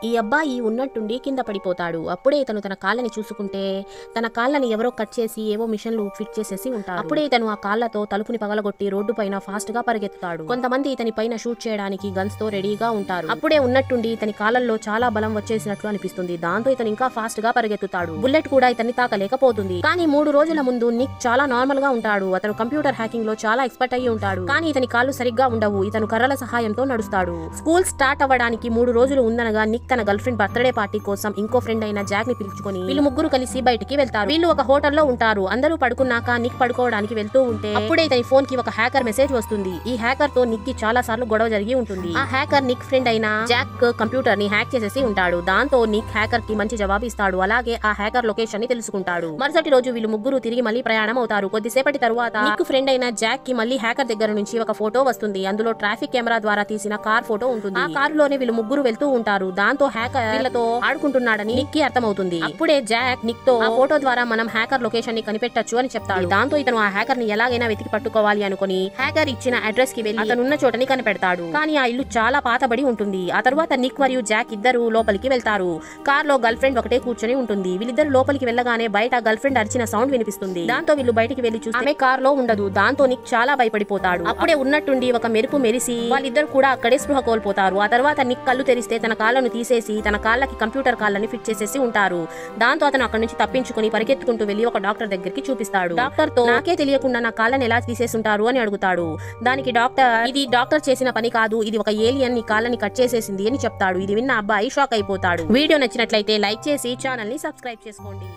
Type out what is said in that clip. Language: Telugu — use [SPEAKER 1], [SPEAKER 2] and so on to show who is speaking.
[SPEAKER 1] ఈ అబ్బాయి ఉన్నట్టుండి కింద పడిపోతాడు. అప్పుడే ఇతను తన కాళ్ళని చూసుకుంటే తన కాళ్ళని ఎవరో కట్ చేసి ఏవో మిషన్లు ఫిట్ చేసేసి ఉంటారు. అప్పుడే ఇతను ఆ కాళ్ళతో తలుపుని పగలగొట్టి రోడ్డు పైన ఫాస్ట్ గా పరిగెత్తుతాడు. కొంతమంది ఇతని పైన షూట్ చేయడానికి గన్స్ తో రెడీగా ఉంటారు. అప్పుడే ఉన్నట్టుండి ఇతని కాళ్ళల్లో చాలా బలం వచ్చేసినట్లు అనిపిస్తుంది. దాంతో ఇతను ఇంకా ఫాస్ట్ గా పరిగెత్తుతాడు. బుల్లెట్ కూడా ఇతన్ని తాకలేకపోతుంది. కానీ 3 రోజుల ముందు నిక్ చాలా నార్మల్ గా ఉంటాడు. అతను కంప్యూటర్ హ్యాకింగ్ లో చాలా ఎక్స్పర్ట్ అయ్యి ఉంటాడు. కానీ ఇతని కాళ్ళు సరిగ్గా ఉండవు. ఇతను కర్రల సహాయంతో నడుస్తాడు. స్కూల్ స్టార్ట్ అవ్వడానికి 3 రోజులు ఉందనగా నిక్ తన గర్ల్ ఫ్రెండ్ బర్త్డే పార్టీ కోసం ఇంకో ఫ్రెండ్ అయిన జాక్ ని పిలుచుకొని వీళ్ళు ముగ్గురు కలిసి బయటికి వెళ్తారు. వీళ్ళు ఒక హోటల్లో ఉంటారు. అందరూ పడుకున్నాక నిక్ పడుకోవడానికి వెళ్తూ ఉంటే అప్పుడే ఇతని ఫోన్ కి ఒక హ్యాకర్ మెసేజ్ వస్తుంది. ఈ హ్యాకర్ తో నిక్ కి చాలా సార్లు గొడవ జరిగి ఉంటుంది. ఆ హ్యాకర్ నిక్ ఫ్రెండ్ అయిన జాక్ కంప్యూటర్ ని హ్యాక్ చేసేసి ఉంటాడు. దాంతో నిక్ హ్యాకర్ కి మంచి జవాబు ఇస్తాడు. అలాగే ఆ హ్యాకర్ లొకేషన్ ని తెలుసుకుంటాడు. మరుసటి రోజు వీళ్ళు ముగ్గురు తిరిగి మళ్ళీ ప్రయాణం అవుతారు. కొద్దిసేపటి తరువాత నిక్ ఫ్రెండ్ అయిన జాక్ కి మళ్ళీ హ్యాకర్ దగ్గర నుంచి ఒక ఫోటో వస్తుంది. అందులో ట్రాఫిక్ కెమెరా ద్వారా తీసిన కార్ ఫోటో ఉంటుంది. ఆ కారులోనే వీళ్ళు ముగ్గురు వెళ్తూ ఉంటారు. దాంతో హ్యాకర్ వీళ్ళతో ఆడుకుంటున్నాడని నిక్ కి అర్థమవుతుంది. అప్పుడే జాక్ నిక్ తో ఆ ఫోటో ద్వారా మనం హ్యాకర్ లొకేషన్ ని కనిపెట్టొచ్చు అని చెప్తాడు. దాంతో ఇతను ఆ హ్యాకర్ ని ఎలాగైనా వెతికి పట్టుకోవాలి అనుకుని హ్యాకర్ ఇచ్చిన అడ్రస్ కి వెళ్లి అతనున్న చోటని కనిపెడతాడు. కానీ ఆ ఇల్లు చాలా పాతబడి ఉంటుంది. ఆ తర్వాత నిక్ మరియు జాక్ ఇద్దరు లోపలికి వెళ్తారు. కార్ లో గర్ల్ ఫ్రెండ్ ఒకటే కూర్చొని ఉంటుంది. వీళ్ళిద్దరు లోపలికి వెళ్ళగానే బయట గర్ల్ ఫ్రెండ్ అరిచిన సౌండ్ వినిపిస్తుంది. దాంతో వీళ్ళు బయటికి వెళ్లి చూస్తే ఆమె కార్ లో ఉండదు. దాంతో నిక్ చాలా భయపడిపోతాడు. అప్పుడే ఉన్నట్టుండి ఒక మెరుపు మెరిసి వాళ్ళిద్దరు కూడా అక్కడే స్పృహ కోల్పోతారు. ఆ తర్వాత నిక్ కళ్ళు తెరిస్తే తన కాళ్ళను తీసేసి తన కాళ్ళకి కంప్యూటర్ కాళ్ళని ఫిట్ చేసేసి ఉంటారు. దాంతో అతను అక్కడి నుంచి తప్పించుకుని పరిగెత్తుకుంటూ వెళ్లి ఒక డాక్టర్ దగ్గరికి చూపిస్తాడు. డాక్టర్ తో నాకే తెలియకుండా నా కాళ్ళని ఎలా తీసేసుంటారు అని అడుగుతాడు. దానికి డాక్టర్ ఇది డాక్టర్ చేసిన పని కాదు, ఇది ఒక ఏలియన్ నీ కాళ్ళని కట్ చేసేసింది అని చెప్తాడు. ఇది విన్న అబ్బాయి షాక్ అయిపోతాడు. వీడియో నచ్చినట్లయితే లైక్ చేసి ఛానల్ ని సబ్స్క్రైబ్ చేసుకోండి.